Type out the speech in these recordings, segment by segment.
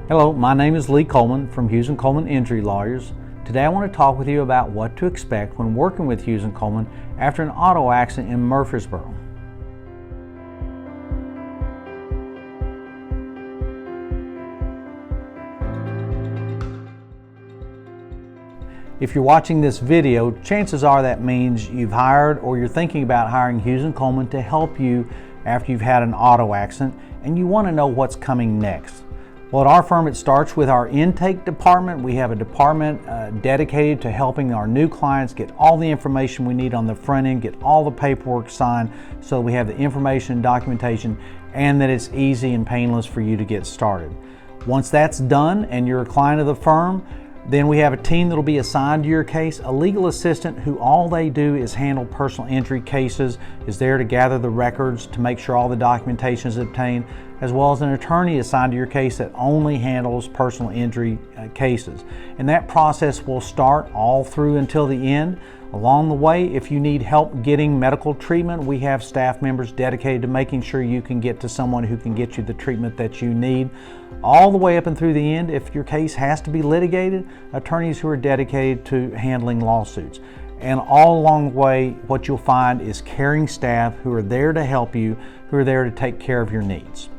Hello, my name is Lee Coleman from Hughes Coleman Injury Lawyers. Today I want to talk with you about what to expect when working with Hughes Coleman after an auto accident in Murfreesboro. If you're watching this video, chances are that means you've hired or you're thinking about hiring Hughes Coleman to help you after you've had an auto accident and you want to know what's coming next. Well, at our firm, it starts with our intake department. We have a department dedicated to helping our new clients get all the information we need on the front end, get all the paperwork signed so we have the information and documentation, and that it's easy and painless for you to get started. Once that's done and you're a client of the firm, then we have a team that will be assigned to your case, a legal assistant who all they do is handle personal injury cases, is there to gather the records to make sure all the documentation is obtained, as well as an attorney assigned to your case that only handles personal injury cases. And that process will start all through until the end. Along the way, if you need help getting medical treatment, we have staff members dedicated to making sure you can get to someone who can get you the treatment that you need. All the way up and through the end, if your case has to be litigated, attorneys who are dedicated to handling lawsuits. And all along the way, what you'll find is caring staff who are there to help you, who are there to take care of your needs.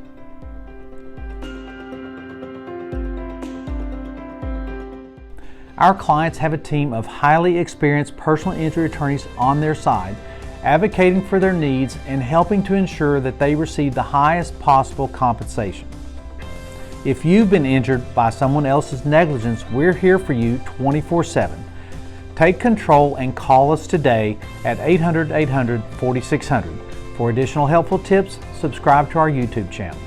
Our clients have a team of highly experienced personal injury attorneys on their side, advocating for their needs and helping to ensure that they receive the highest possible compensation. If you've been injured by someone else's negligence, we're here for you 24/7. Take control and call us today at 800-800-4600. For additional helpful tips, subscribe to our YouTube channel.